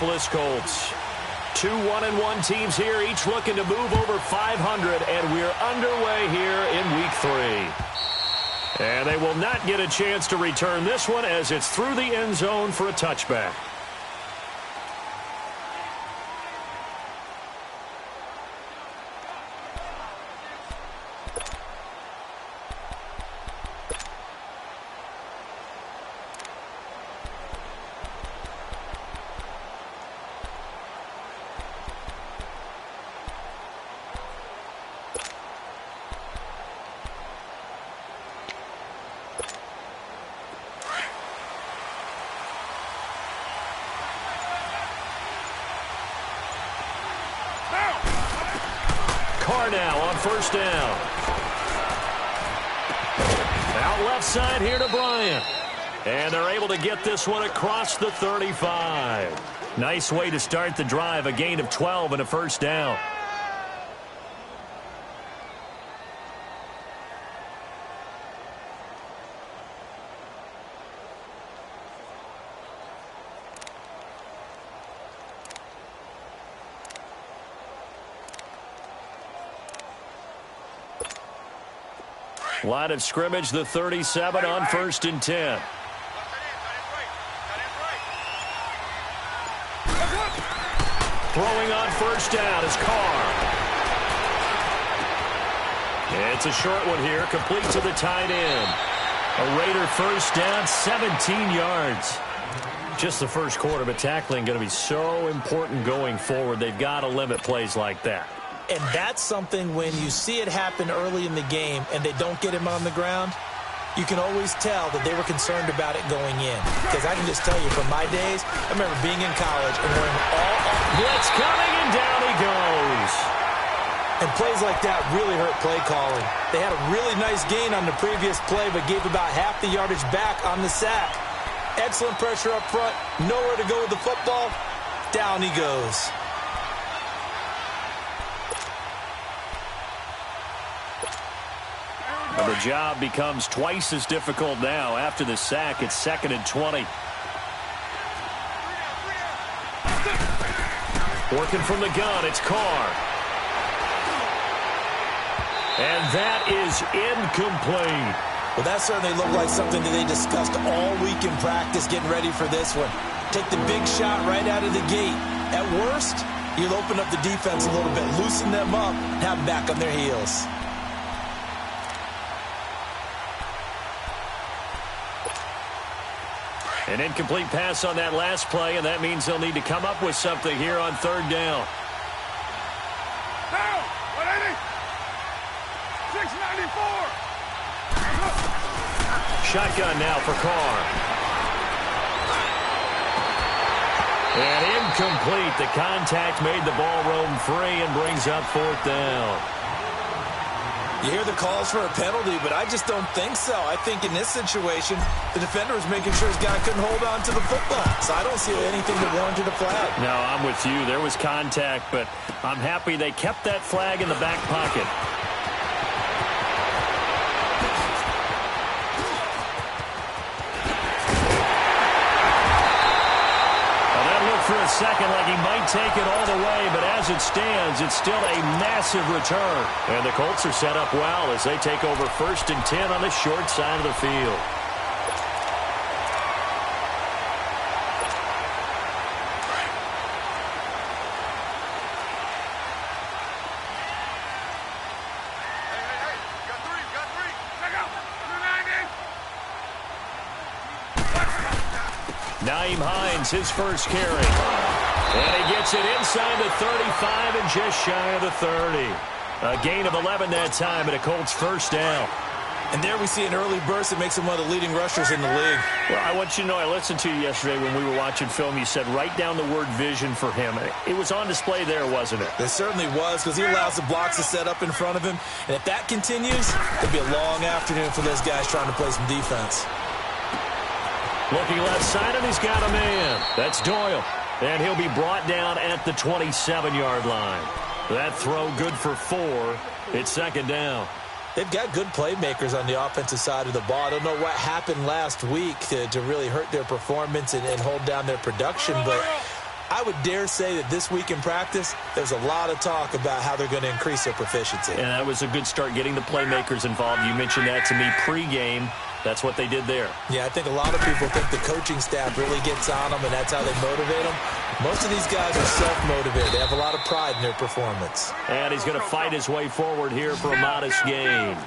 Indianapolis Colts. Two 1-1 teams here, each looking to move over 500, and we're underway here in Week 3. And they will not get a chance to return this one as it's through the end zone for a touchback. Now on first down. Out left side here to Bryant. And they're able to get this one across the 35. Nice way to start the drive, a gain of 12 and a first down. Line of scrimmage, the 37 on 1st and 10. Throwing on first down is Carr. It's a short one here, complete to the tight end. A Raider first down, 17 yards. Just the first quarter, but tackling going to be so important going forward. They've got to limit plays like that. And that's something when you see it happen early in the game and they don't get him on the ground, you can always tell that they were concerned about it going in. Because I can just tell you from my days, I remember being in college and wearing all blitz coming, and down he goes. And plays like that really hurt play calling. They had a really nice gain on the previous play, but gave about half the yardage back on the sack. Excellent pressure up front, nowhere to go with the football. Down he goes. The job becomes twice as difficult now. After the sack, it's 2nd and 20. Working from the gun, it's Carr. And that is incomplete. Well, that certainly looked like something that they discussed all week in practice getting ready for this one. Take the big shot right out of the gate. At worst, you'll open up the defense a little bit, loosen them up, and have them back on their heels. An incomplete pass on that last play, and that means they'll need to come up with something here on 3rd down. Now, 180. 694. Shotgun now for Carr. And incomplete. The contact made the ball roam free and brings up 4th down. You hear the calls for a penalty, but I just don't think so. I think in this situation, the defender was making sure his guy couldn't hold on to the football. So I don't see anything that warranted a flag. No, I'm with you. There was contact, but I'm happy they kept that flag in the back pocket. For a second like he might take it all the way, but as it stands, it's still a massive return. And the Colts are set up well as they take over 1st and 10 on the short side of the field. Nyheim Hines, his first carry. And he gets it inside the 35 and just shy of the 30. A gain of 11 that time and a Colts first down. And there we see an early burst that makes him one of the leading rushers in the league. Well, I want you to know, I listened to you yesterday when we were watching film. You said write down the word vision for him. It was on display there, wasn't it? It certainly was, because he allows the blocks to set up in front of him. And if that continues, it'll be a long afternoon for those guys trying to play some defense. Looking left side, and he's got a man. That's Doyle. And he'll be brought down at the 27-yard line. That throw good for 4. It's 2nd down. They've got good playmakers on the offensive side of the ball. I don't know what happened last week to really hurt their performance and hold down their production, but I would dare say that this week in practice, there's a lot of talk about how they're going to increase their proficiency. And that was a good start getting the playmakers involved. You mentioned that to me pregame. That's what they did there. Yeah, I think a lot of people think the coaching staff really gets on them, and that's how they motivate them. Most of these guys are self-motivated. They have a lot of pride in their performance. And he's going to fight his way forward here for a modest gain.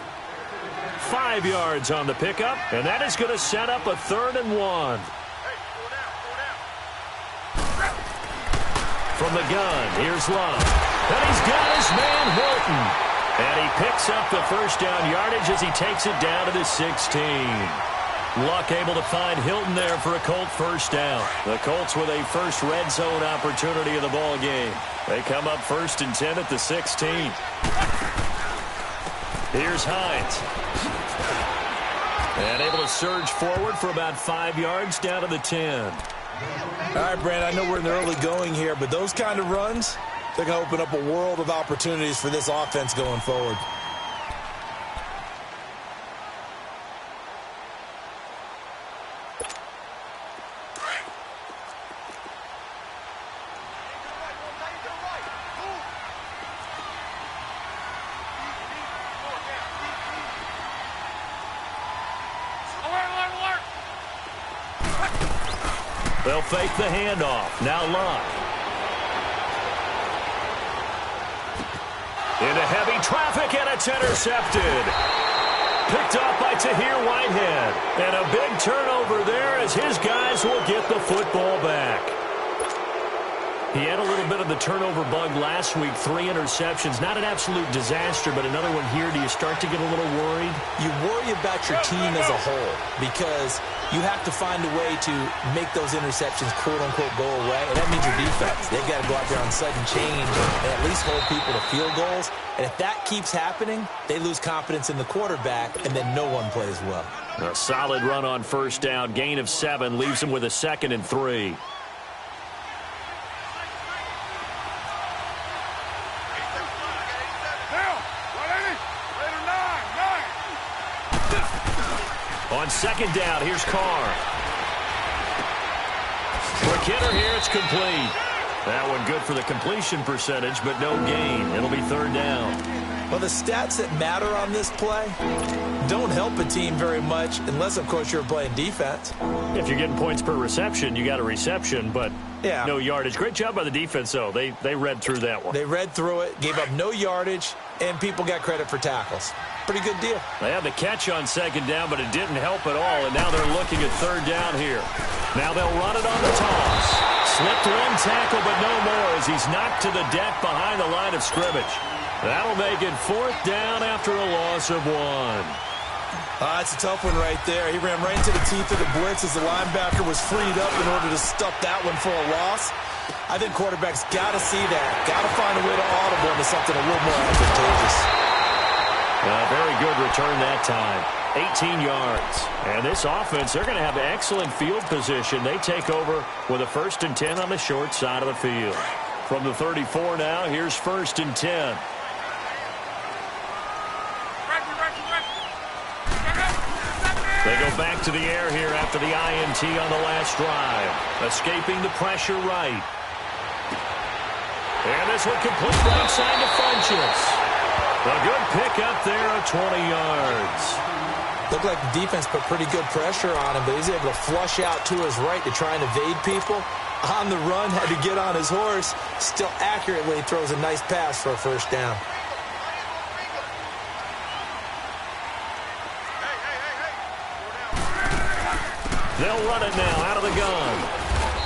5 yards on the pickup, and that is going to set up a 3rd and 1. From the gun, here's Love. And he's got his man Hilton. And he picks up the first down yardage as he takes it down to the 16. Luck able to find Hilton there for a Colt first down. The Colts with a first red zone opportunity of the ball game. They come up 1st and 10 at the 16. Here's Hines. And able to surge forward for about 5 yards down to the 10. All right, Brandon, I know we're in the early going here, but those kind of runs, they're going to open up a world of opportunities for this offense going forward. They'll fake the handoff. Now Luck. Into heavy traffic, and it's intercepted. Picked off by Tahir Whitehead. And a big turnover there as his guys will get the football back. He had a little bit of the turnover bug last week, 3 interceptions. Not an absolute disaster, but another one here. Do you start to get a little worried? You worry about your team as a whole because you have to find a way to make those interceptions, quote-unquote, go away, and that means your defense. They've got to go out there on sudden change and at least hold people to field goals. And if that keeps happening, they lose confidence in the quarterback, and then no one plays well. A solid run on first down. Gain of 7 leaves them with a 2nd and 3. On 2nd down, here's Carr. For Kidder here, it's complete. That one good for the completion percentage, but no gain. It'll be 3rd down. Well, the stats that matter on this play don't help a team very much unless, of course, you're playing defense. If you're getting points per reception, you got a reception, but no yardage. Great job by the defense, though. They read through that one. They read through it, gave up no yardage, and people got credit for tackles. Pretty good deal. They had the catch on 2nd down, but it didn't help at all, and now they're looking at 3rd down here. Now they'll run it on the toss. Slipped 1 tackle, but no more as he's knocked to the deck behind the line of scrimmage. That'll make it 4th down after a loss of 1. That's a tough one right there. He ran right into the teeth of the blitz as the linebacker was freed up in order to stuff that one for a loss. I think quarterbacks got to see that. Got to find a way to audible into something a little more advantageous. Very good return that time. 18 yards. And this offense, they're going to have excellent field position. They take over with a 1st and 10 on the short side of the field. From the 34 now, here's 1st and 10. They go back to the air here after the INT on the last drive. Escaping the pressure right. And this one complete right side to Funchess. A good pick up there at 20 yards. Looked like the defense put pretty good pressure on him, but he's able to flush out to his right to try and evade people. On the run, had to get on his horse. Still accurately throws a nice pass for a 1st down. They'll run it now out of the gun.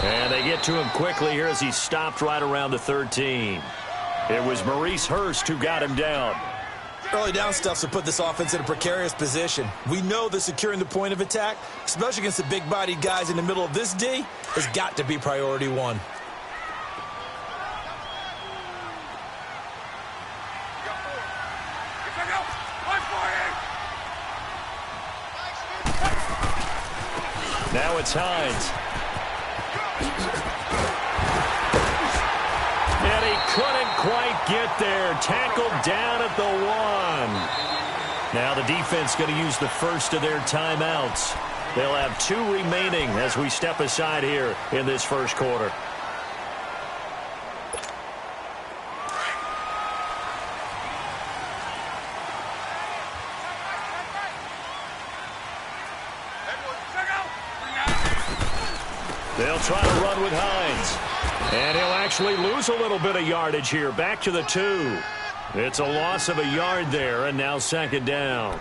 And they get to him quickly here as he stopped right around the 13. It was Maurice Hurst who got him down. Early down stuff to put this offense in a precarious position. We know that securing the point of attack, especially against the big-bodied guys in the middle of this D, has got to be priority 1. Now it's Hines. And he couldn't quite get there. Tackled down at the 1. Now the defense going to use the first of their timeouts. They'll have 2 remaining as we step aside here in this first quarter. They'll try to run with Hines. And he'll actually lose a little bit of yardage here. Back to the 2. It's a loss of a yard there, and now second down.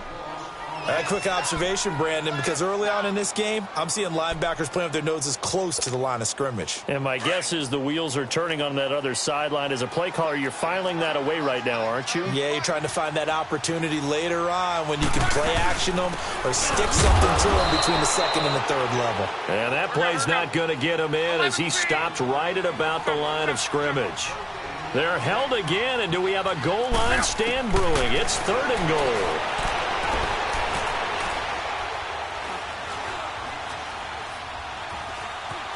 A quick observation, Brandon, because early on in this game, I'm seeing linebackers playing with their noses close to the line of scrimmage. And my guess is the wheels are turning on that other sideline. As a play caller, you're filing that away right now, aren't you? Yeah, you're trying to find that opportunity later on when you can play action them or stick something to them between the second and the third level. And that play's not going to get him in as he stopped right at about the line of scrimmage. They're held again, and do we have a goal line stand brewing? It's 3rd and goal.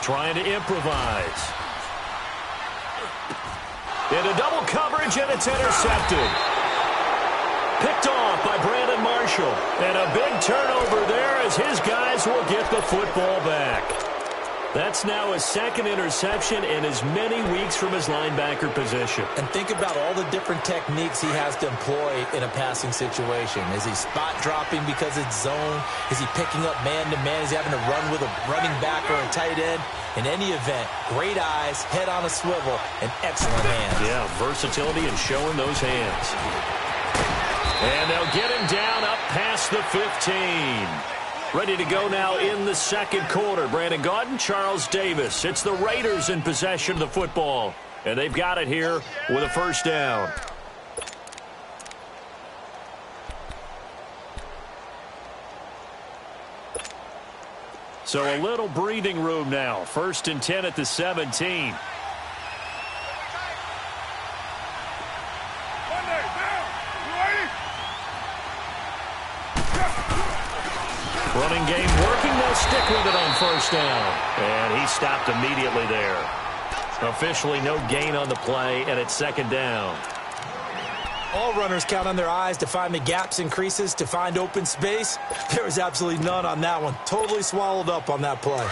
Trying to improvise. Into double coverage, and it's intercepted. Picked off by Brandon Marshall. And a big turnover there as his guys will get the football back. That's now his 2nd interception in as many weeks from his linebacker position. And think about all the different techniques he has to employ in a passing situation. Is he spot dropping because it's zone? Is he picking up man-to-man? Is he having to run with a running back or a tight end? In any event, great eyes, head on a swivel, and excellent hands. Yeah, versatility and showing those hands. And they'll get him down up past the 15. Ready to go now in the second quarter. Brandon Gaudin, Charles Davis. It's the Raiders in possession of the football. And they've got it here with a first down. So a little breathing room now. 1st and 10 at the 17. Running game working. They'll stick with it on first down. And he stopped immediately there. Officially no gain on the play, and it's second down. All runners count on their eyes to find the gaps and creases, to find open space. There was absolutely none on that one. Totally swallowed up on that play.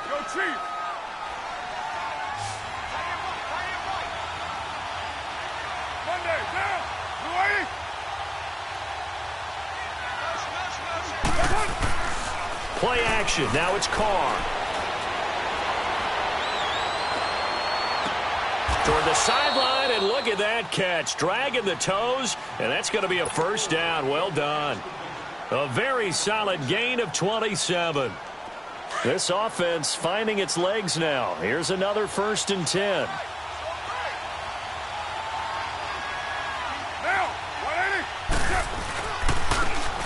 Go Chief! Monday, down! Play action. Now it's Carr. Toward the sideline, and look at that catch. Dragging the toes, and that's going to be a first down. Well done. A very solid gain of 27. This offense finding its legs now. Here's another 1st and 10.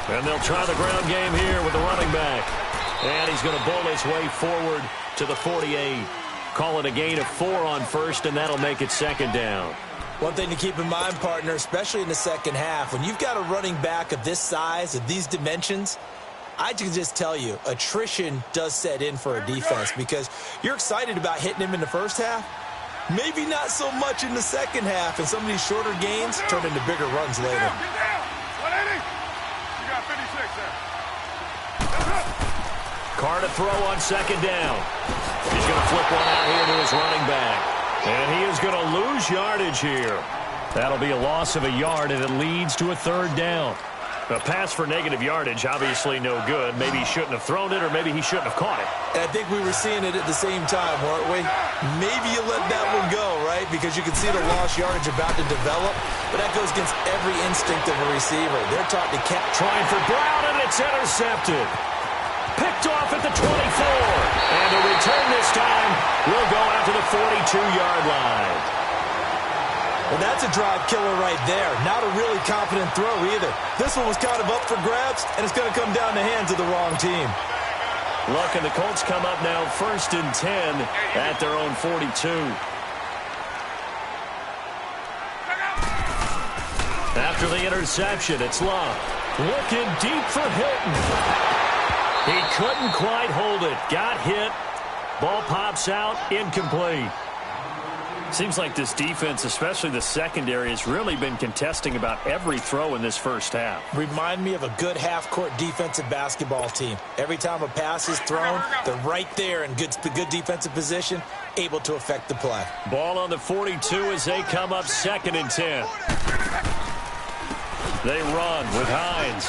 And they'll try the ground game here with the running back. And he's going to bowl his way forward to the 48. Call it a gain of 4 on first, and that'll make it second down. One thing to keep in mind, partner, especially in the second half, when you've got a running back of this size, of these dimensions, I can just tell you, attrition does set in for a defense because you're excited about hitting him in the first half. Maybe not so much in the second half, and some of these shorter gains turn into bigger runs later. Get down! 180! You got 56 there. Carr to throw on second down. He's going to flip one out here to his running back. And he is going to lose yardage here. That'll be a loss of a yard, and it leads to a 3rd down. A pass for negative yardage, obviously no good. Maybe he shouldn't have thrown it, or maybe he shouldn't have caught it. And I think we were seeing it at the same time, weren't we? Maybe you let that one go, right? Because you can see the lost yardage about to develop. But that goes against every instinct of a receiver. They're taught to catch. Trying for Brown, and it's intercepted. Picked off at the 24. And the return this time will go out to the 42-yard line. Well, that's a drive killer right there. Not a really confident throw either. This one was kind of up for grabs, and it's going to come down the hands of the wrong team. Look, and the Colts come up now 1st and 10 at their own 42. After the interception, it's Love. Looking deep for Hilton. He couldn't quite hold it. Got hit. Ball pops out. Incomplete. Seems like this defense, especially the secondary, has really been contesting about every throw in this first half. Remind me of a good half-court defensive basketball team. Every time a pass is thrown, they're right there in good defensive position, able to affect the play. Ball on the 42 as they come up 2nd and 10. They run with Hines.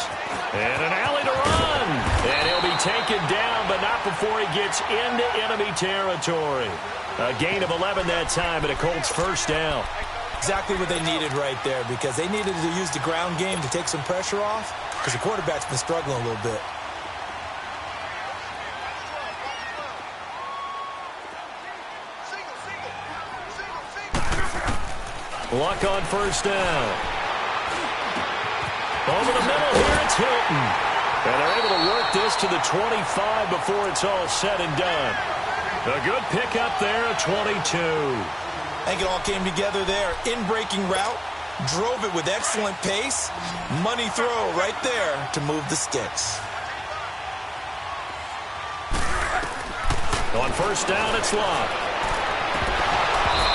And an alley to run. And he'll be taken down, but not before he gets into enemy territory. A gain of 11 that time, and a Colts first down. Exactly what they needed right there, because they needed to use the ground game to take some pressure off, because the quarterback's been struggling a little bit. Luck on first down. Over the middle here, it's Hilton. And they're able to work this to the 25 before it's all said and done. A good pickup there at 22. I think it all came together there. In-breaking route, drove it with excellent pace. Money throw right there to move the sticks. On first down, it's Love.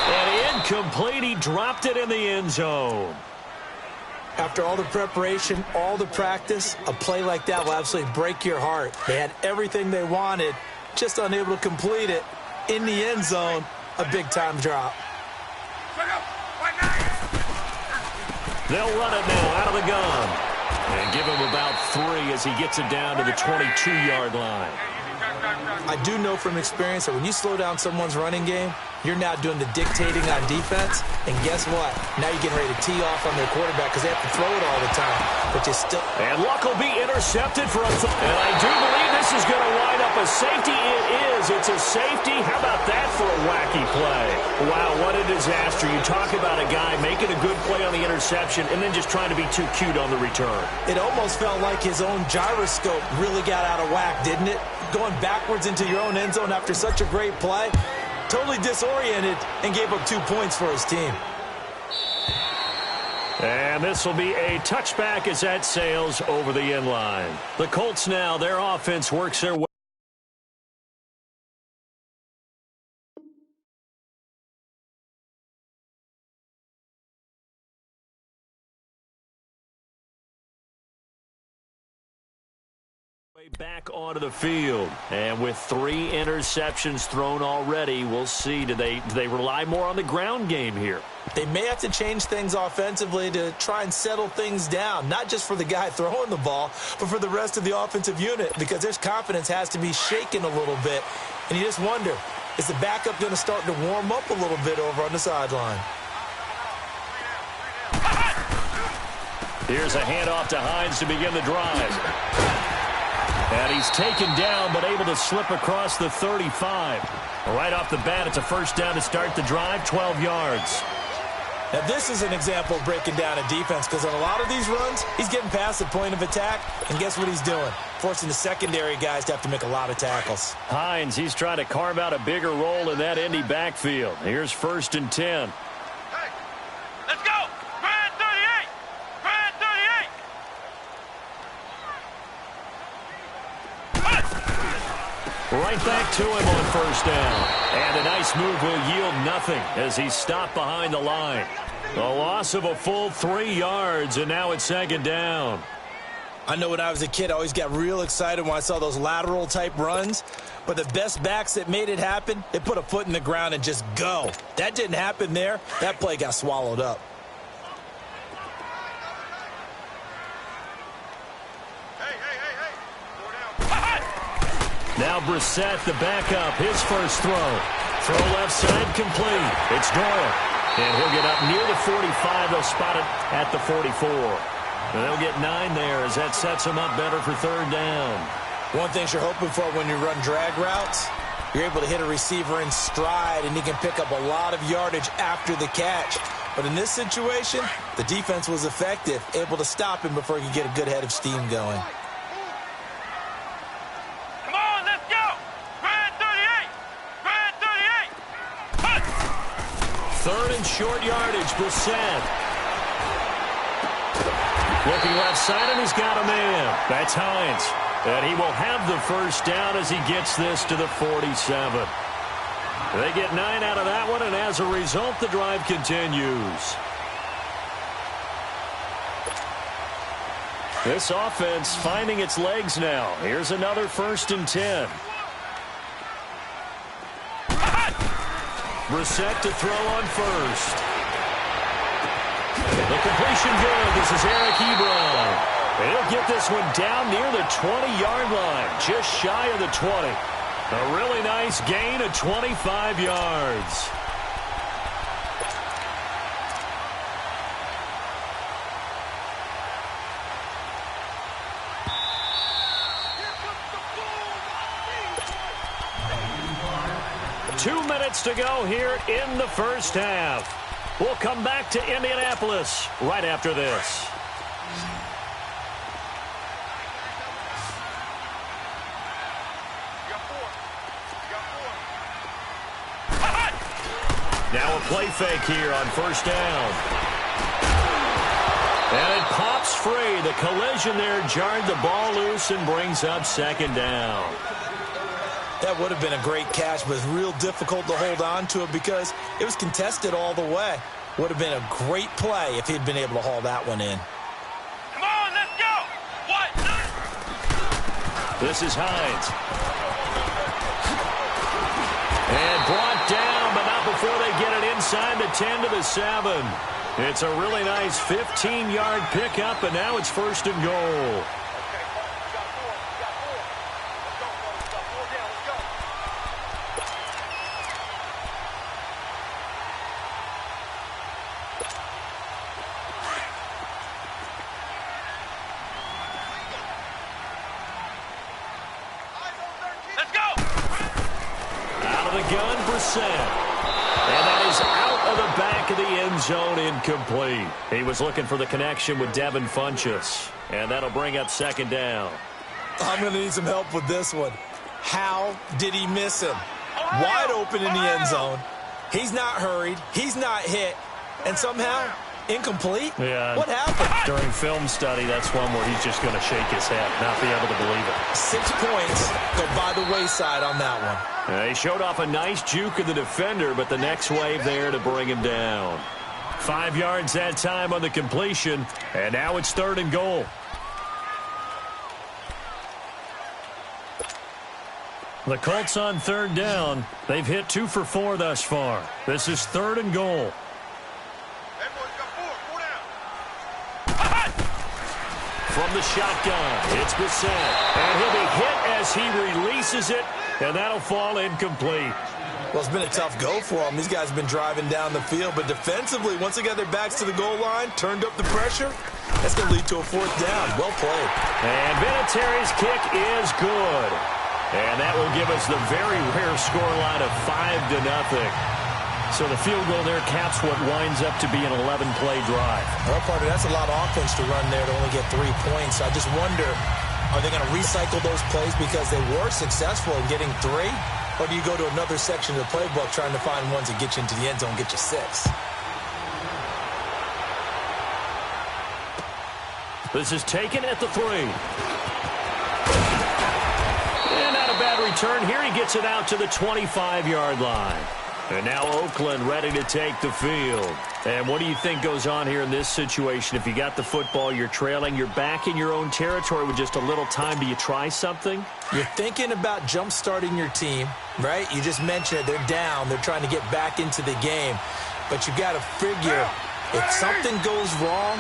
And incomplete, he dropped it in the end zone. After all the preparation, all the practice, a play like that will absolutely break your heart. They had everything they wanted, just unable to complete it. In the end zone, a big-time drop. They'll run it now out of the gun. And give him about 3 as he gets it down to the 22-yard line. I do know from experience that when you slow down someone's running game, you're now doing the dictating on defense. And guess what? Now you're getting ready to tee off on their quarterback because they have to throw it all the time. But you still... And Luck will be intercepted for a... And I do believe this is going to wind up a safety. It is. It's a safety. How about that for a wacky play? Wow, what a disaster. You talk about a guy making a good play on the interception and then just trying to be too cute on the return. It almost felt like his own gyroscope really got out of whack, didn't it? Going backwards into your own end zone after such a great play. Totally disoriented and gave up 2 points for his team. And this will be a touchback as that sails over the end line. The Colts now, their offense works their way. Back onto the field, and with 3 interceptions thrown already, we'll see. Do they rely more on the ground game here? They may have to change things offensively to try and settle things down, not just for the guy throwing the ball, but for the rest of the offensive unit, because their confidence has to be shaken a little bit. And you just wonder, is the backup going to start to warm up a little bit over on the sideline? Here's a handoff to Hines to begin the drive. And he's taken down, but able to slip across the 35. Right off the bat, it's a first down to start the drive, 12 yards. Now, this is an example of breaking down a defense, because on a lot of these runs, he's getting past the point of attack, and guess what he's doing? Forcing the secondary guys to have to make a lot of tackles. Hines, he's trying to carve out a bigger role in that Indy backfield. Here's 1st and 10. Right back to him on first down. And a nice move will yield nothing as he's stopped behind the line. A loss of a full 3 yards, and now it's 2nd down. I know when I was a kid, I always got real excited when I saw those lateral-type runs. But the best backs that made it happen, they put a foot in the ground and just go. That didn't happen there. That play got swallowed up. Now Brissett, the backup, his first throw. Throw left side, complete. It's Doyle. And he'll get up near the 45. They'll spot it at the 44. And they'll get 9 there as that sets them up better for 3rd down. One thing you're hoping for when you run drag routes, you're able to hit a receiver in stride, and he can pick up a lot of yardage after the catch. But in this situation, the defense was effective, able to stop him before he could get a good head of steam going. 3rd and short yardage, Brissett. Looking left side, and he's got a man. That's Hines. And he will have the first down as he gets this to the 47. They get 9 out of that one, and as a result, the drive continues. This offense finding its legs now. Here's another 1st and 10. Brissett to throw on first. The completion good. This is Eric Ebron. He'll get this one down near the 20-yard line, just shy of the 20. A really nice gain of 25 yards. To go here in the first half. We'll come back to Indianapolis right after this. Now a play fake here on first down. And it pops free. The collision there jarred the ball loose and brings up second down. That would have been a great catch, but it's real difficult to hold on to it because it was contested all the way. Would have been a great play if he'd been able to haul that one in. Come on, let's go! What? This is Hines. And brought down, but not before they get it inside the 10 to the 7. It's a really nice 15-yard pickup, and now it's first and goal. And that is out of the back of the end zone, incomplete. He was looking for the connection with Devin Funchess, and that'll bring up second down. I'm going to need some help with this one. How did he miss him? Wide open in the end zone. He's not hurried. He's not hit. And somehow, incomplete? Yeah. What happened? During film study, that's one where he's just going to shake his head, not be able to believe it. 6 points go by the wayside on that one. He showed off a nice juke of the defender, but the next wave there to bring him down. 5 yards that time on the completion, and now it's third and goal. The Colts on third down. They've hit 2 for 4 thus far. This is third and goal. From the shotgun, it's Bissett. And he'll be hit as he releases it, and that'll fall incomplete. Well, it's been a tough go for them. These guys have been driving down the field, but defensively, once they got their backs to the goal line, turned up the pressure, that's going to lead to a fourth down. Well played. And Vinatieri's kick is good. And that will give us the very rare scoreline of 5-0. So the field goal there caps what winds up to be an 11-play drive. Well, partner, that's a lot of offense to run there to only get 3 points. I just wonder, are they going to recycle those plays because they were successful in getting 3? Or do you go to another section of the playbook trying to find ones that get you into the end zone, get you 6? This is taken at the 3. And not a bad return here. He gets it out to the 25-yard line. And now Oakland ready to take the field. And what do you think goes on here in this situation? If you got the football, you're trailing, you're back in your own territory with just a little time. Do you try something? You're thinking about jump-starting your team, right? You just mentioned it. They're down. They're trying to get back into the game. But you got to figure, if something goes wrong,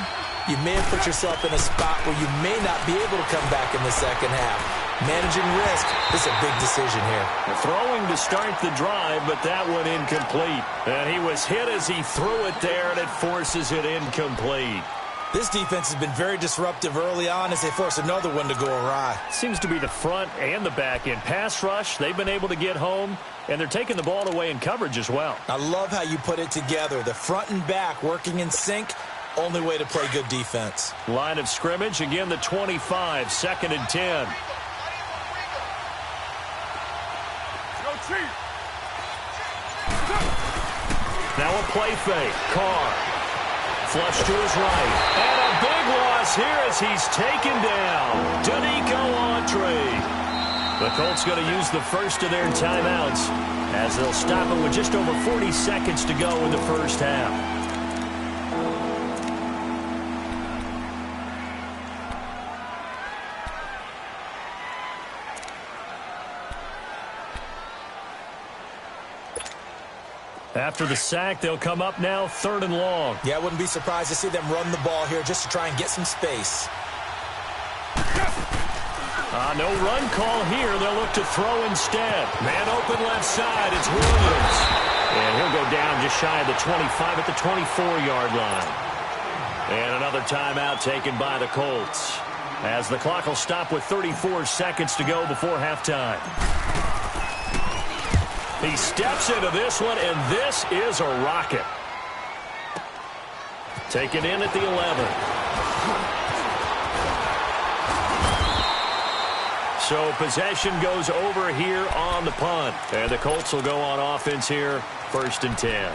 you may have put yourself in a spot where you may not be able to come back in the second half. Managing risk is a big decision here. Throwing to start the drive, but that one incomplete. And he was hit as he threw it there, and it forces it incomplete. This defense has been very disruptive early on as they force another one to go awry. Seems to be the front and the back end. Pass rush, they've been able to get home, and they're taking the ball away in coverage as well. I love how you put it together. The front and back working in sync. Only way to play good defense. Line of scrimmage, again the 25, 2nd and 10. Now a play fake. Carr. Flush to his right. And a big loss here as he's taken down. Danico Autry. The Colts going to use the first of their timeouts as they'll stop it with just over 40 seconds to go in the first half. After the sack, they'll come up now 3rd and long. Yeah, I wouldn't be surprised to see them run the ball here just to try and get some space. No run call here. They'll look to throw instead. Man open left side. It's Williams. And he'll go down just shy of the 25 at the 24-yard line. And another timeout taken by the Colts, as the clock will stop with 34 seconds to go before halftime. He steps into this one, and this is a rocket. Taken in at the 11. So possession goes over here on the punt. And the Colts will go on offense here, 1st and 10.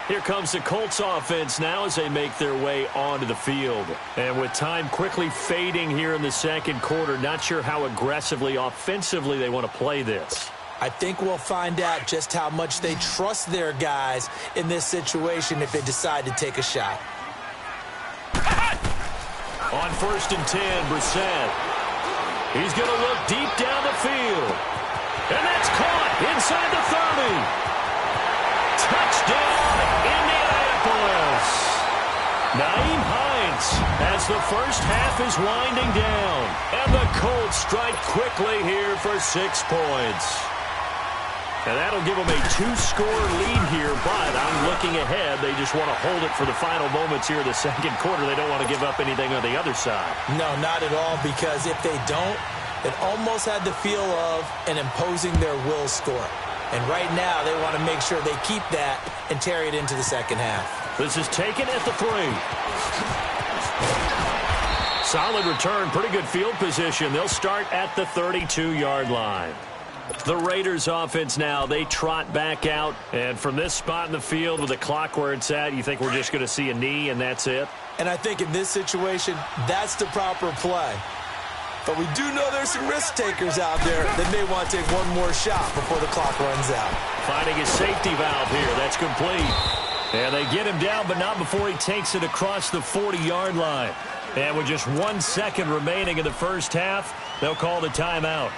Here comes the Colts offense now as they make their way onto the field. And with time quickly fading here in the second quarter, not sure how aggressively, offensively they want to play this. I think we'll find out just how much they trust their guys in this situation if they decide to take a shot. On 1st and 10, Brissett. He's going to look deep down the field. And that's caught inside the 30. Touchdown, Indianapolis. Nyheim Hines as the first half is winding down. And the Colts strike quickly here for 6 points. And that'll give them a 2-score lead here, but I'm looking ahead. They just want to hold it for the final moments here in the second quarter. They don't want to give up anything on the other side. No, not at all, because if they don't, it almost had the feel of an imposing their will score. And right now, they want to make sure they keep that and carry it into the second half. This is taken at the 3. Solid return, pretty good field position. They'll start at the 32-yard line. The Raiders offense now, they trot back out. And from this spot in the field with the clock where it's at, you think we're just going to see a knee and that's it? And I think in this situation, that's the proper play. But we do know there's some risk takers out there that may want to take one more shot before the clock runs out. Finding his safety valve here. That's complete. And they get him down, but not before he takes it across the 40-yard line. And with just 1 second remaining in the first half, they'll call the timeout.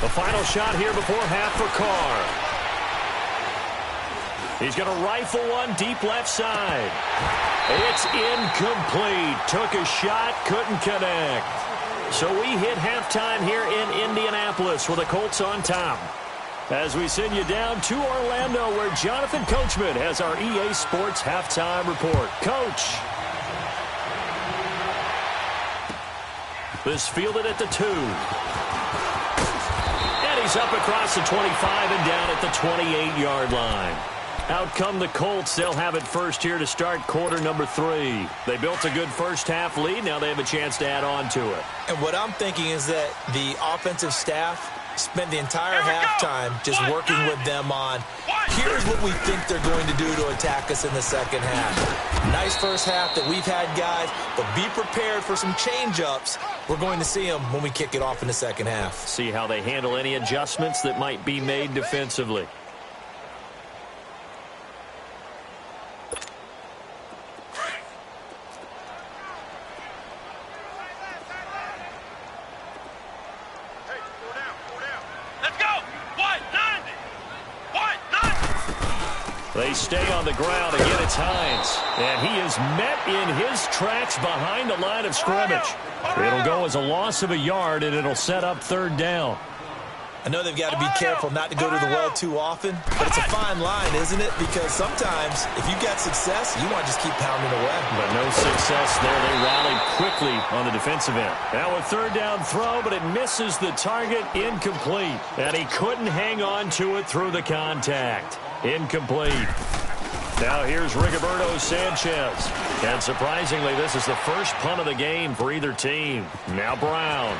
The final shot here before half for Carr. He's going to rifle one deep left side. It's incomplete. Took a shot, couldn't connect. So we hit halftime here in Indianapolis with the Colts on top. As we send you down to Orlando, where Jonathan Coachman has our EA Sports halftime report. Coach. This fielded at the 2. He's up across the 25 and down at the 28-yard line. Out come the Colts. They'll have it first here to start quarter number 3. They built a good first half lead. Now they have a chance to add on to it. And what I'm thinking is that the offensive staff spent the entire halftime just working with them on, here's what we think they're going to do to attack us in the second half. Nice first half that we've had, guys, but be prepared for some change-ups. We're going to see them when we kick it off in the second half. See how they handle any adjustments that might be made defensively. They stay on the ground. Again, it's Hines. And he is met in his tracks behind the line of scrimmage. It'll go as a loss of a yard, and it'll set up 3rd down. I know they've got to be careful not to go to the well too often, but it's a fine line, isn't it? Because sometimes, if you got success, you want to just keep pounding away. But no success there. They rallied quickly on the defensive end. Now a 3rd down throw, but it misses the target. Incomplete. And he couldn't hang on to it through the contact. Incomplete. Now here's Rigoberto Sanchez. And surprisingly, this is the first punt of the game for either team. Now Brown.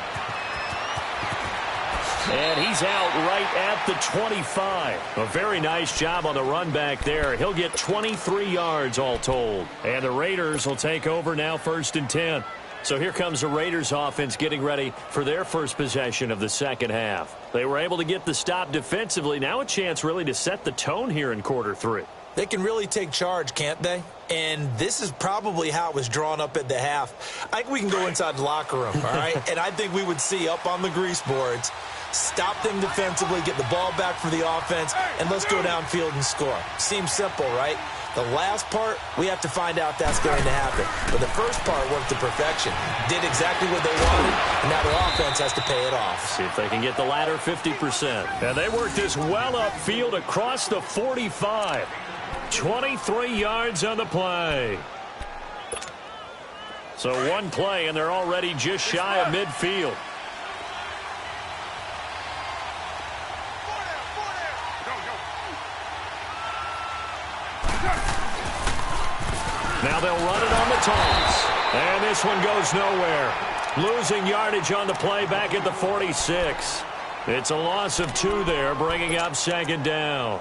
And he's out right at the 25. A very nice job on the run back there. He'll get 23 yards all told. And the Raiders will take over now 1st and 10. So here comes the Raiders offense getting ready for their first possession of the second half. They were able to get the stop defensively. Now a chance really to set the tone here in quarter 3. They can really take charge, can't they? And this is probably how it was drawn up at the half. I think we can go inside the locker room, all right? And I think we would see up on the grease boards, stop them defensively, get the ball back for the offense, and let's go downfield and score. Seems simple, right? The last part, we have to find out if that's going to happen. But the first part worked to perfection. Did exactly what they wanted, and now their offense has to pay it off. See if they can get the latter 50%. And they worked this well upfield across the 45. 23 yards on the play. So one play, and they're already just shy of midfield. Now they'll run it on the toss. And this one goes nowhere. Losing yardage on the play back at the 46. It's a loss of 2 there, bringing up second down.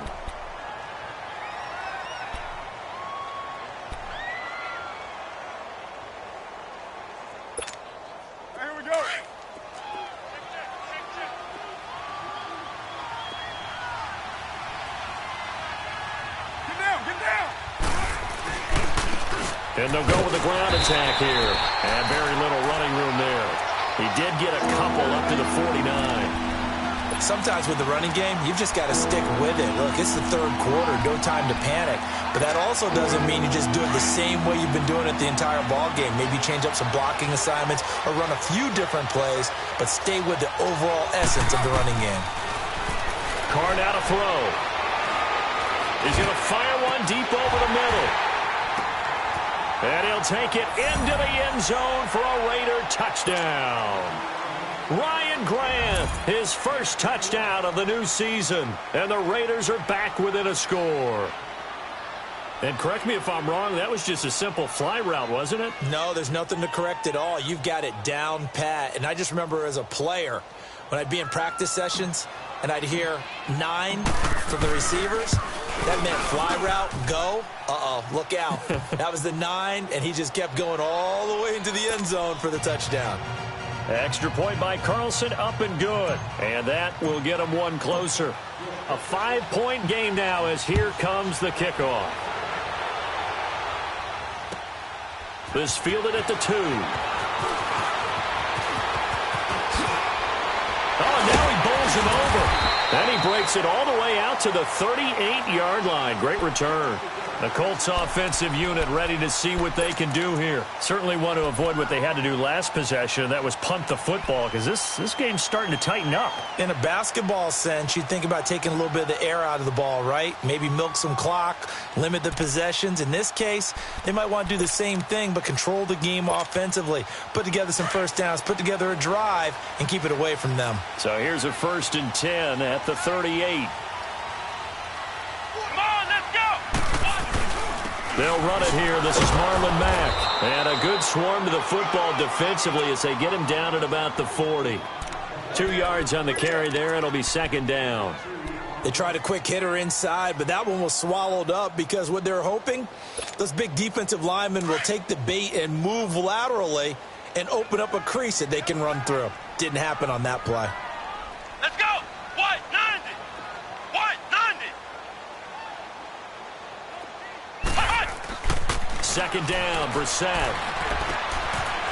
Here we go. Get down, get down. And they'll go with the ground attack here. And very little running room there. He did get a couple up to the 49. Sometimes with the running game, you've just got to stick with it. Look, it's the third quarter, no time to panic. But that also doesn't mean you just do it the same way you've been doing it the entire ball game. Maybe change up some blocking assignments or run a few different plays, but stay with the overall essence of the running game. Carr out to throw. He's going to fire one deep over the middle. And he'll take it into the end zone for a Raider touchdown. Ryan Grant, his first touchdown of the new season. And the Raiders are back within a score. And correct me if I'm wrong, that was just a simple fly route, wasn't it? No, there's nothing to correct at all. You've got it down pat. And I just remember as a player, when I'd be in practice sessions and I'd hear 9 from the receivers, that meant fly route, go. Uh-oh, look out. That was the 9, and he just kept going all the way into the end zone for the touchdown. Extra point by Carlson, up and good. And that will get him one closer. A 5-point game now as here comes the kickoff. This fielded at the 2. Oh, now he bowls him over. And he breaks it all the way out to the 38-yard line. Great return. The Colts offensive unit ready to see what they can do here. Certainly want to avoid what they had to do last possession. That was punt the football, because this game's starting to tighten up. In a basketball sense, you think about taking a little bit of the air out of the ball, right? Maybe milk some clock, limit the possessions. In this case, they might want to do the same thing, but control the game offensively. Put together some first downs, put together a drive, and keep it away from them. So here's a 1st and 10 at the 38. They'll run it here. This is Marlon Mack. And a good swarm to the football defensively as they get him down at about the 40. 2 yards on the carry there. It'll be second down. They tried a quick hitter inside, but that one was swallowed up because what they're hoping, those big defensive linemen will take the bait and move laterally and open up a crease that they can run through. Didn't happen on that play. Let's go. White 90. White 90. Second down, Brissett.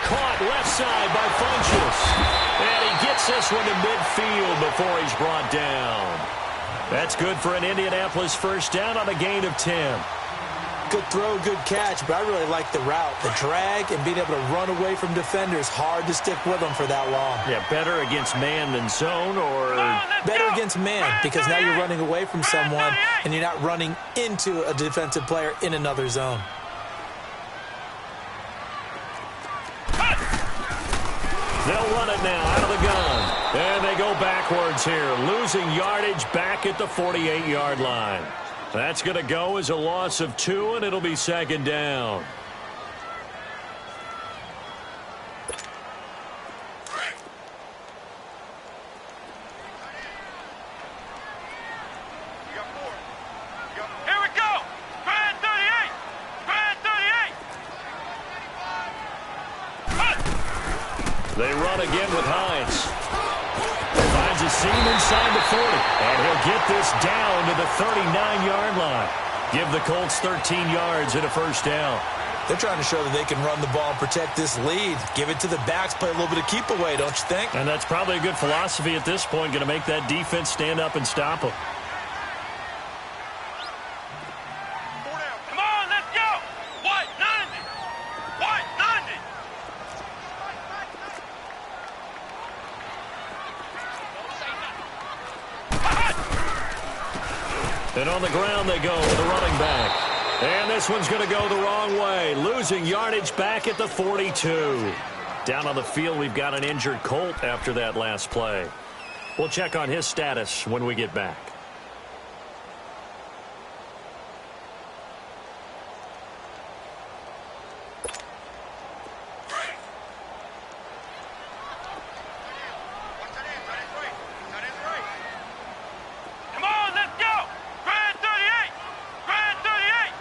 Caught left side by Funchess. And he gets this one to midfield before he's brought down. That's good for an Indianapolis first down on a gain of 10. Good throw, good catch, but I really like the route. The drag and being able to run away from defenders, hard to stick with them for that long. Yeah, better against man than zone, or better against man, because now you're running away from someone and you're not running into a defensive player in another zone. They'll run it now out of the gun. And they go backwards here, losing yardage back at the 48-yard line. That's going to go as a loss of 2, and it'll be second down. Here we go. Grand 38. Grand 38. They run again with Hines. Finds a seam inside the 40. And he'll get this down to the 39-yard line. Give the Colts 13 yards and a first down. They're trying to show that they can run the ball and protect this lead. Give it to the backs, play a little bit of keep away, don't you think? And that's probably a good philosophy at this point, going to make that defense stand up and stop them. Come on, let's go. What? 90. What? 90. And on the ground they go with the running back. And this one's going to go the wrong way. Losing yardage back at the 42. Down on the field, we've got an injured Colt after that last play. We'll check on his status when we get back. Come on, let's go. Grand 38. Grand 38.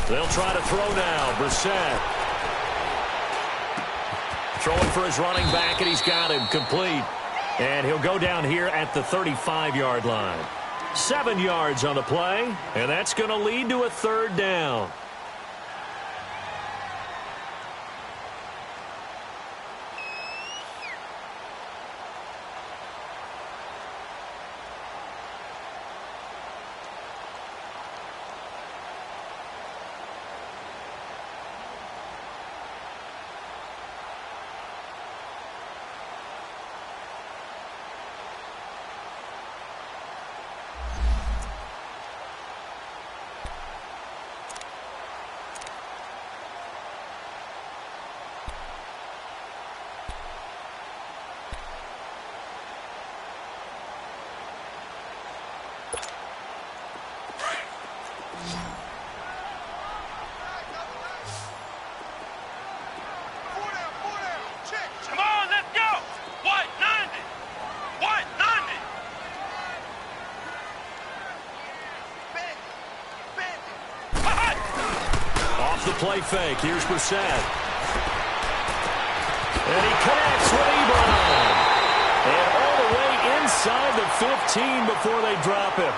They'll try to throw now. Brissett. Throwing for his running back, and he's got him complete. And he'll go down here at the 35-yard line. 7 yards on the play, and that's going to lead to a third down. Come on, let's go. What? 90. What? 90. Off the play fake. Here's Brissett. And he connects with Ebron. And all the way inside the 15 before they drop him.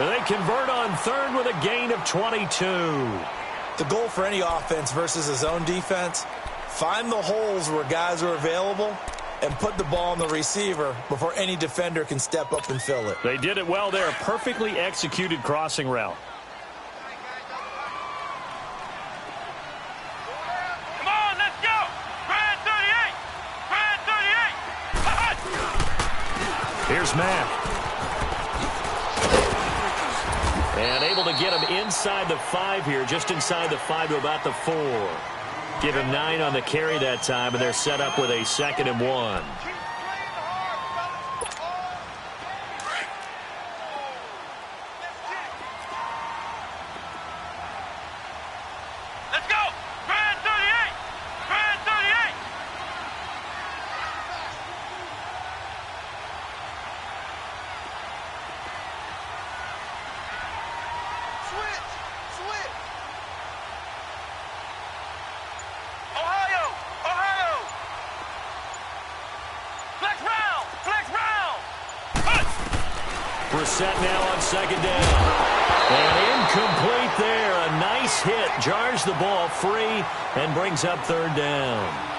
They convert on third with a gain of 22. The goal for any offense versus his own defense, find the holes where guys are available and put the ball on the receiver before any defender can step up and fill it. They did it well there. A perfectly executed crossing route. Come on, let's go. Grand 38. Grand 38. Here's Matt. And able to get him inside the 5 here, just inside the 5 to about the 4. Give him 9 on the carry that time, and they're set up with a 2nd and 1. Let's go. Grand 38. Grand 38. Switch. Ohio. Flex round. Brissett now on 2nd down. And incomplete there. A nice hit. Jars the ball free and brings up 3rd down.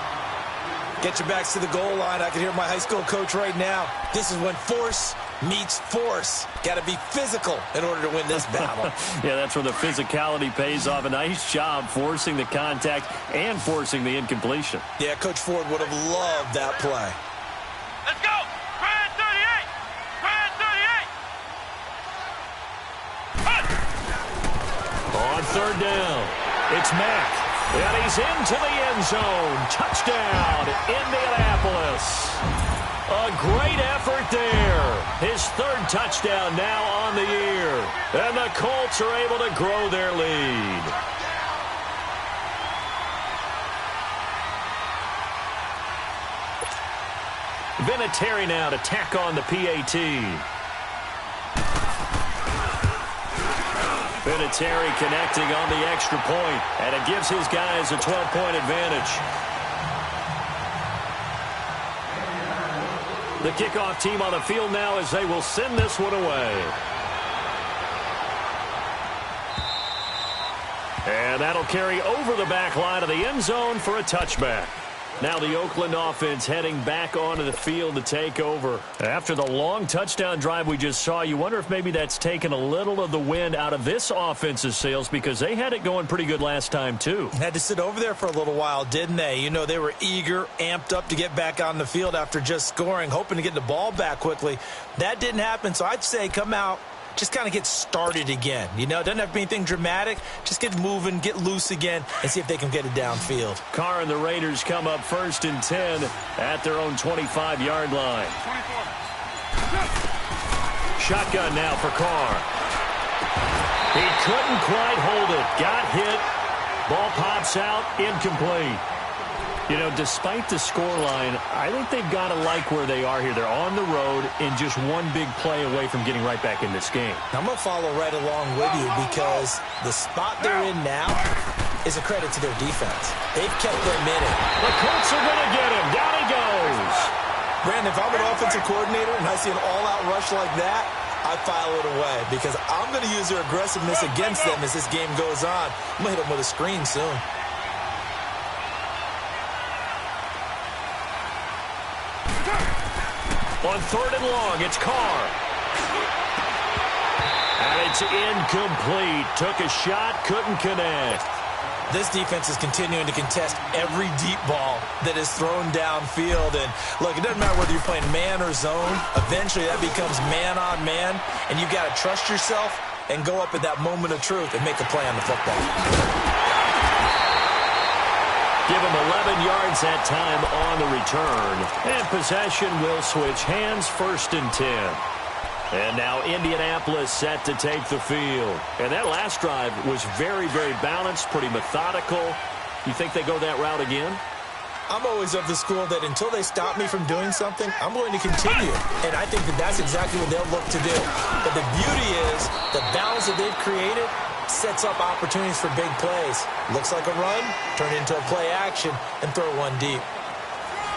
Get your backs to the goal line. I can hear my high school coach right now. This is when force meets force. Got to be physical in order to win this battle. Yeah, that's where the physicality pays off. A nice job forcing the contact and forcing the incompletion. Yeah, Coach Ford would have loved that play. Let's go. Grand 38. Grand 38. On 3rd down, it's Mack. And he's into the end zone. Touchdown, Indianapolis. A great effort there. His 3rd touchdown now on the year. And the Colts are able to grow their lead. Vinatieri now to tack on the PAT. Vinatieri connecting on the extra point, and it gives his guys a 12-point advantage. The kickoff team on the field now as they will send this one away. And that'll carry over the back line of the end zone for a touchback. Now the Oakland offense heading back onto the field to take over. After the long touchdown drive we just saw, you wonder if maybe that's taken a little of the wind out of this offense's sails, because they had it going pretty good last time too. Had to sit over there for a little while, didn't they? You know, they were eager, amped up to get back on the field after just scoring, hoping to get the ball back quickly. That didn't happen, so I'd say come out, just kind of get started again. You know, it doesn't have to be anything dramatic. Just get moving, get loose again, and see if they can get it downfield. Carr and the Raiders come up 1st and 10 at their own 25-yard line. 24. Shotgun now for Carr. He couldn't quite hold it. Got hit. Ball pops out. Incomplete. You know, despite the scoreline, I think they've got to like where they are here. They're on the road and just one big play away from getting right back in this game. I'm going to follow right along with you because the spot they're in now is a credit to their defense. They've kept them in it. The Colts are going to get him. Down he goes. Brandon, if I'm an offensive coordinator and I see an all-out rush like that, I file it away because I'm going to use their aggressiveness against them as this game goes on. I'm going to hit them with a screen soon. On 3rd and long, it's Carr. And it's incomplete. Took a shot, couldn't connect. This defense is continuing to contest every deep ball that is thrown downfield. And, look, it doesn't matter whether you're playing man or zone. Eventually, that becomes man on man. And you've got to trust yourself and go up at that moment of truth and make a play on the football. Give him 11 yards that time on the return. And possession will switch hands, 1st and 10. And now Indianapolis set to take the field. And that last drive was very, very balanced, pretty methodical. You think they go that route again? I'm always of the school that until they stop me from doing something, I'm going to continue. And I think that that's exactly what they'll look to do. But the beauty is the balance that they've created sets up opportunities for big plays. Looks like a run, turn it into a play action, and throw one deep.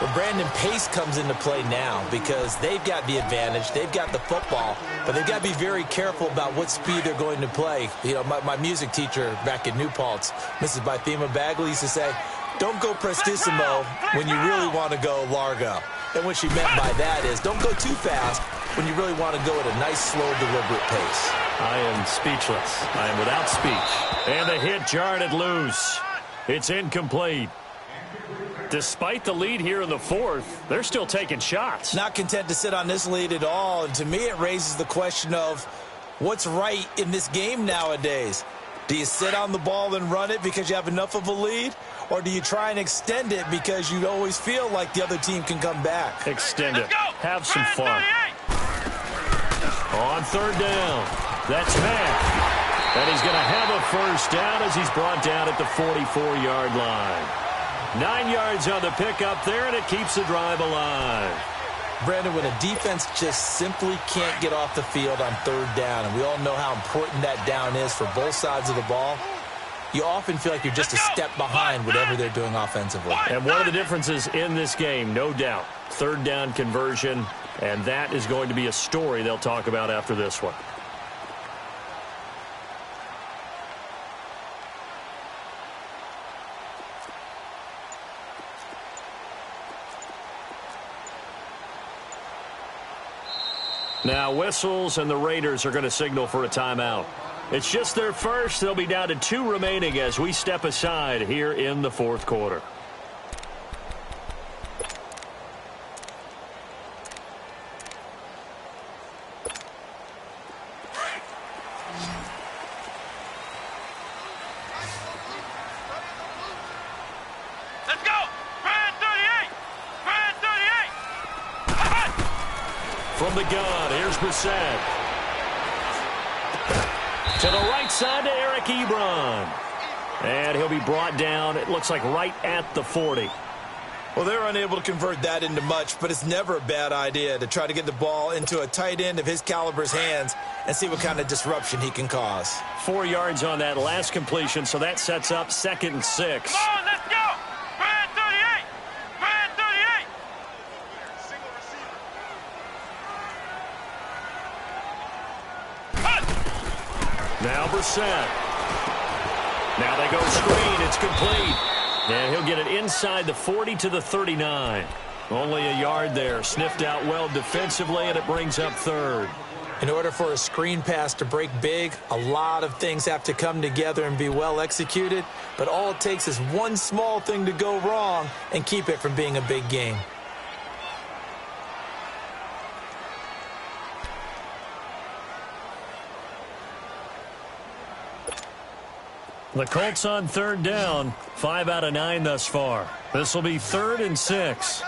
But Brandon, pace comes into play now because they've got the advantage. They've got the football, but they've got to be very careful about what speed they're going to play. You know, my music teacher back in New Paltz, Mrs. Bythema Bagley, used to say, don't go prestissimo when you really want to go largo. And what she meant by that is don't go too fast when you really want to go at a nice, slow, deliberate pace. I am speechless. I am without speech. And the hit jarred it loose. It's incomplete. Despite the lead here in the 4th, they're still taking shots. Not content to sit on this lead at all. And to me, it raises the question of what's right in this game nowadays. Do you sit on the ball and run it because you have enough of a lead? Or do you try and extend it because you always feel like the other team can come back? Extend it. Have some fun. On 3rd down, that's Mack. And he's going to have a 1st down as he's brought down at the 44-yard line. 9 yards on the pickup there, and it keeps the drive alive. Brandon, when a defense just simply can't get off the field on 3rd down, and we all know how important that down is for both sides of the ball, you often feel like you're just a step behind whatever they're doing offensively. And one of the differences in this game, no doubt, 3rd down conversion, and that is going to be a story they'll talk about after this one. Now whistles, and the Raiders are going to signal for a timeout. It's just their first. They'll be down to 2 remaining as we step aside here in the 4th quarter. Let's go! Brand 38! Brand 38! From the gun, here's Brissett. To the right side to Eric Ebron. And he'll be brought down, it looks like right at the 40. Well, they're unable to convert that into much, but it's never a bad idea to try to get the ball into a tight end of his caliber's hands and see what kind of disruption he can cause. 4 yards on that last completion, so that sets up 2nd and 6. Come on, let's go! Brand 38! Brand 38! Single receiver. Now Brissett. Now they go screen. It's complete. And he'll get it inside the 40 to the 39. Only a yard there. Sniffed out well defensively, and it brings up 3rd. In order for a screen pass to break big, a lot of things have to come together and be well executed. But all it takes is one small thing to go wrong and keep it from being a big game. The Colts on 3rd down. 5 out of 9 thus far. This will be 3rd and 6.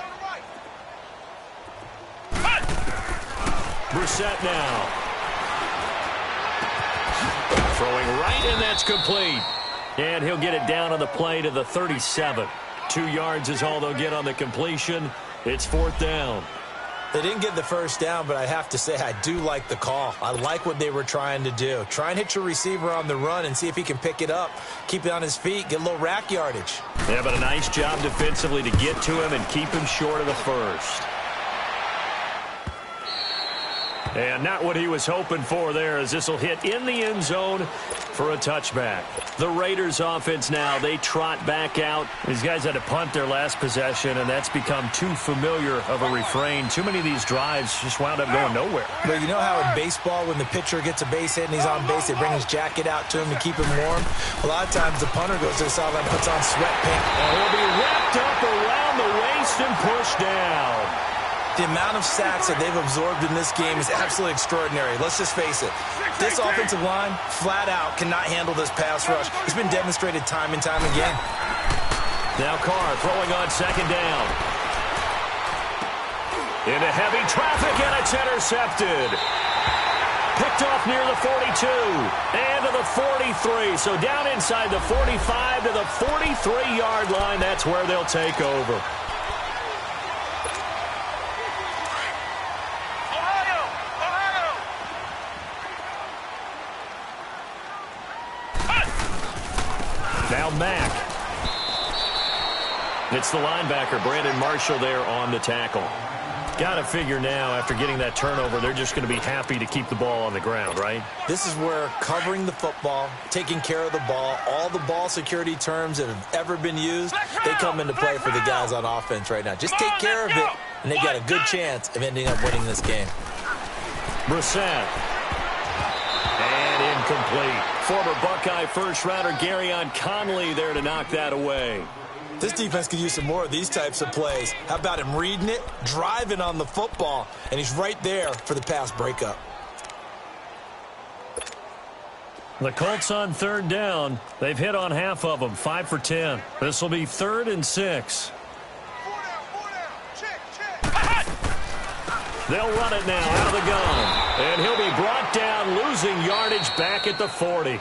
Brissett now. Throwing right, and that's complete. And he'll get it down on the play to the 37. 2 yards is all they'll get on the completion. It's 4th down. They didn't get the first down, but I have to say I do like the call. I like what they were trying to do. Try and hit your receiver on the run and see if he can pick it up. Keep it on his feet, get a little rack yardage. Yeah, but a nice job defensively to get to him and keep him short of the first. And not what he was hoping for there, as this will hit in the end zone for a touchback. The Raiders offense now, they trot back out. These guys had to punt their last possession, and that's become too familiar of a refrain. Too many of these drives just wound up going nowhere. But you know how in baseball, when the pitcher gets a base hit and he's on base, they bring his jacket out to him to keep him warm? A lot of times the punter goes to the sideline and puts on sweatpants. And he'll be wrapped up around the waist and pushed down. The amount of sacks that they've absorbed in this game is absolutely extraordinary. Let's just face it. This offensive line, flat out, cannot handle this pass rush. It's been demonstrated time and time again. Now Carr throwing on 2nd down. Into heavy traffic, and it's intercepted. Picked off near the 42 and to the 43. So down inside the 45 to the 43-yard line. That's where they'll take over. Now Mack. It's the linebacker, Brandon Marshall, there on the tackle. Got to figure now, after getting that turnover, they're just going to be happy to keep the ball on the ground, right? This is where covering the football, taking care of the ball, all the ball security terms that have ever been used, they come into play for the guys on offense right now. Just take care of it, and they've got a good chance of ending up winning this game. Brissett. And incomplete. Former Buckeye first-rounder Garyon Conley there to knock that away. This defense could use some more of these types of plays. How about him reading it, driving on the football, and he's right there for the pass breakup. The Colts on 3rd down. They've hit on half of them, 5 for 10. This will be 3rd and 6. They'll run it now out of the gun. And he'll be brought down, losing yardage back at the 40.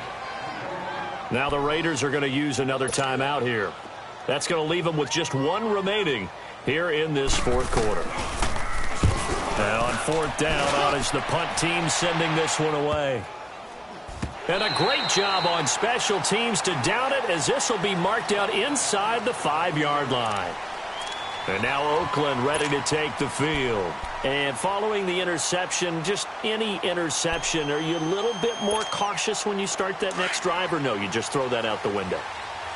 Now the Raiders are going to use another timeout here. That's going to leave them with just 1 remaining here in this 4th quarter. And on 4th down, on is the punt team sending this one away. And a great job on special teams to down it, as this will be marked out inside the 5-yard line. And now Oakland ready to take the field. And following the interception, just any interception, are you a little bit more cautious when you start that next drive, or no, you just throw that out the window?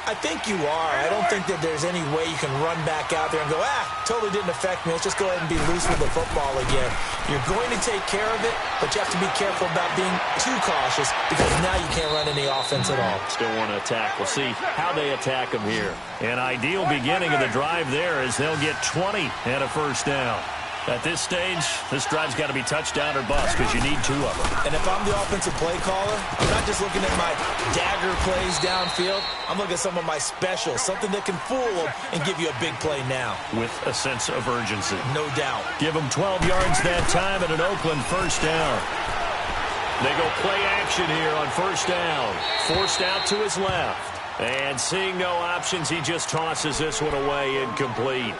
I think you are. I don't think that there's any way you can run back out there and go, totally didn't affect me. Let's just go ahead and be loose with the football again. You're going to take care of it, but you have to be careful about being too cautious, because now you can't run any offense at all. Still want to attack. We'll see how they attack them here. An ideal beginning of the drive there is they'll get 20 and a first down. At this stage, this drive's got to be touchdown or bust, because you need 2 of them. And if I'm the offensive play caller, I'm not just looking at my dagger plays downfield. I'm looking at some of my specials, something that can fool them and give you a big play now. With a sense of urgency. No doubt. Give them 12 yards that time at an Oakland first down. They go play action here on first down. Forced out to his left. And seeing no options, he just tosses this one away incomplete.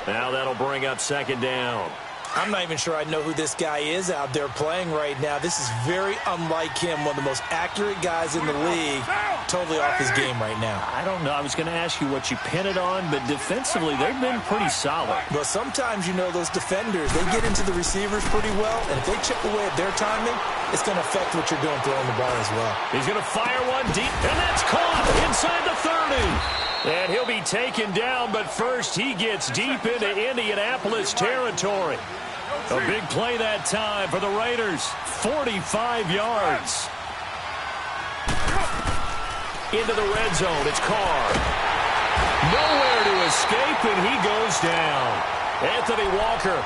Now that'll bring up second down. I'm not even sure I know who this guy is out there playing right now. This is very unlike him, one of the most accurate guys in the league. Totally off his game right now. I don't know. I was going to ask you what you pin it on, but defensively, they've been pretty solid. Well, sometimes, you know, those defenders, they get into the receivers pretty well, and if they chip away at their timing, it's going to affect what you're doing throwing the ball as well. He's going to fire one deep, and that's caught inside the 30. And he'll be taken down, but first he gets deep into Indianapolis territory. A big play that time for the Raiders. 45 yards. Into the red zone. It's Carr. Nowhere to escape, and he goes down. Anthony Walker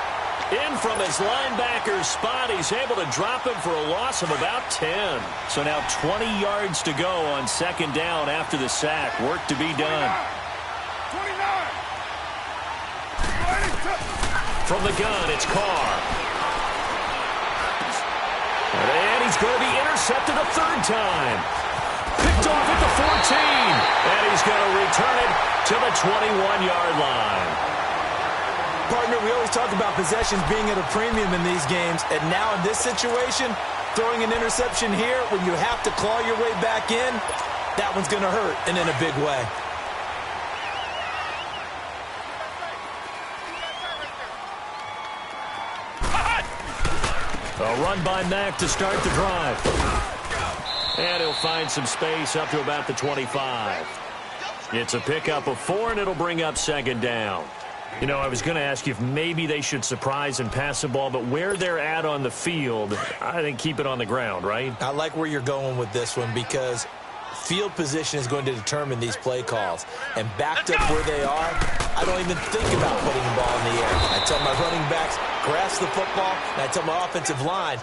in from his linebacker's spot. He's able to drop him for a loss of about 10. So now 20 yards to go on second down after the sack. Work to be done. 29. From the gun, it's Carr. And he's going to be intercepted a third time. Picked off at the 14. And he's going to return it to the 21-yard line. Partner, we always talk about possessions being at a premium in these games. And now in this situation, throwing an interception here when you have to claw your way back in, that one's going to hurt, and in a big way. A run by Mack to start the drive. And he'll find some space up to about the 25. It's a pickup of 4, and it'll bring up second down. You know, I was going to ask you if maybe they should surprise and pass the ball, but where they're at on the field, I think keep it on the ground, right? I like where you're going with this one because field position is going to determine these play calls. And backed up where they are, I don't even think about putting the ball in the air. I tell my running backs, grasp the football, and I tell my offensive line,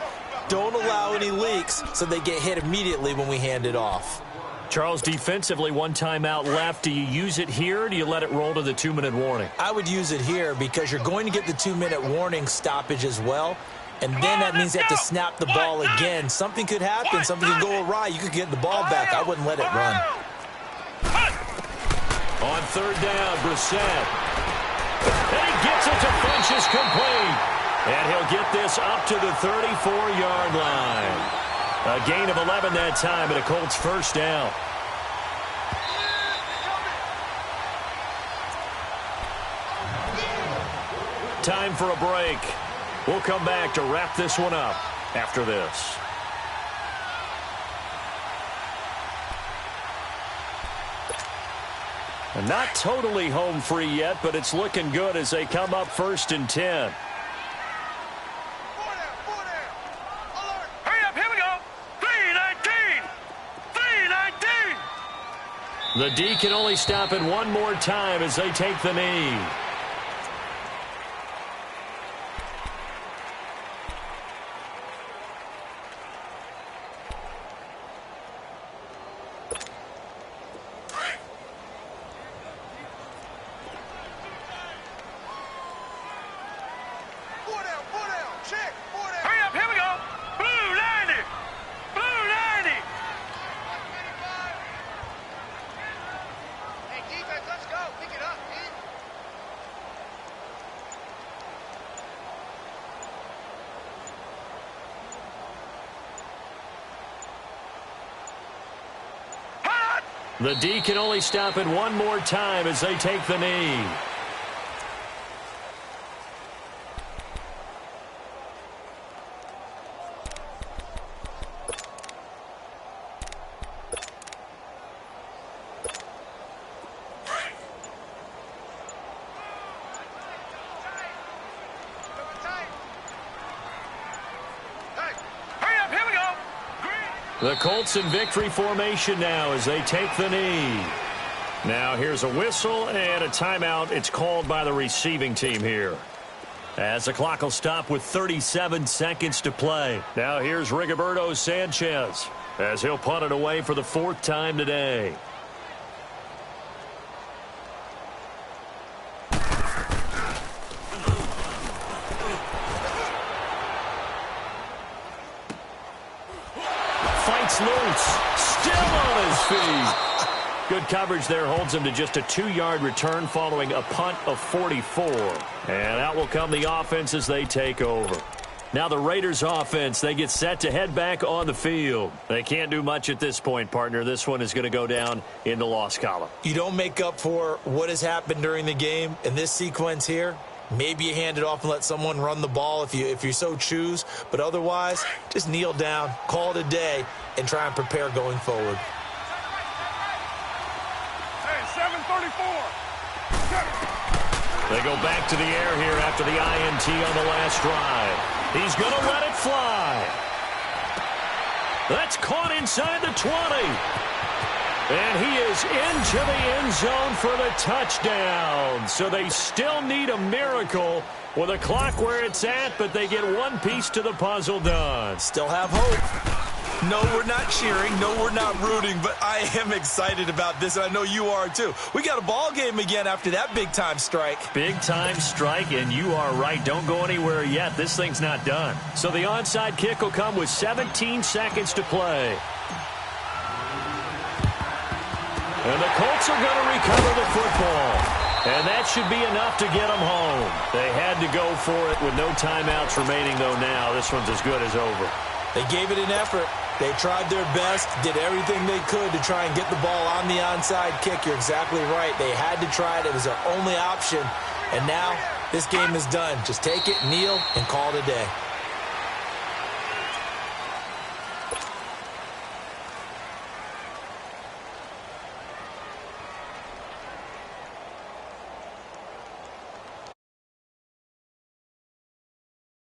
don't allow any leaks so they get hit immediately when we hand it off. Charles, defensively, one timeout left. Do you use it here, or do you let it roll to the 2-minute warning? I would use it here because you're going to get the 2-minute warning stoppage as well. And then that means they have to snap the ball again. Something could happen. Something could go awry. You could get the ball back. I wouldn't let it run. On third down, Brissett. And he gets it to Funchess complete. And he'll get this up to the 34-yard line. A gain of 11 that time, and a Colts first down. Time for a break. We'll come back to wrap this one up after this. And not totally home free yet, but it's looking good as they come up 1st and 10. Hurry up, here we go. 3-19. 3-19. The D can only stop it one more time as they take the knee. Hurry up, here we go. Blue 90. Blue 90. Hey, defense, let's go. Pick it up, man. The D can only stop it one more time as they take the knee. The Colts in victory formation now as they take the knee. Now here's a whistle and a timeout. It's called by the receiving team here. As the clock will stop with 37 seconds to play. Now here's Rigoberto Sanchez as he'll punt it away for the 4th time today. Loose, still on his feet. Good coverage there holds them to just a 2-yard return following a punt of 44. And out will come the offense as they take over. Now the Raiders offense, they get set to head back on the field. They can't do much at this point, partner. This one is going to go down in the loss column. You don't make up for what has happened during the game in this sequence here. Maybe you hand it off and let someone run the ball if you so choose. But otherwise, just kneel down, call it a day, and try and prepare going forward. Hey, 7:34. They go back to the air here after the INT on the last drive. He's going to let it fly. That's caught inside the 20. And he is into the end zone for the touchdown. So they still need a miracle with a clock where it's at, but they get one piece to the puzzle done. Still have hope. No, we're not cheering. No, we're not rooting, but I am excited about this, and I know you are too. We got a ball game again after that big-time strike. Big-time strike, and you are right. Don't go anywhere yet. This thing's not done. So the onside kick will come with 17 seconds to play. And the Colts are going to recover the football. And that should be enough to get them home. They had to go for it with no timeouts remaining, though, now. This one's as good as over. They gave it an effort. They tried their best, did everything they could to try and get the ball on the onside kick. You're exactly right. They had to try it. It was their only option. And now this game is done. Just take it, kneel, and call it a day.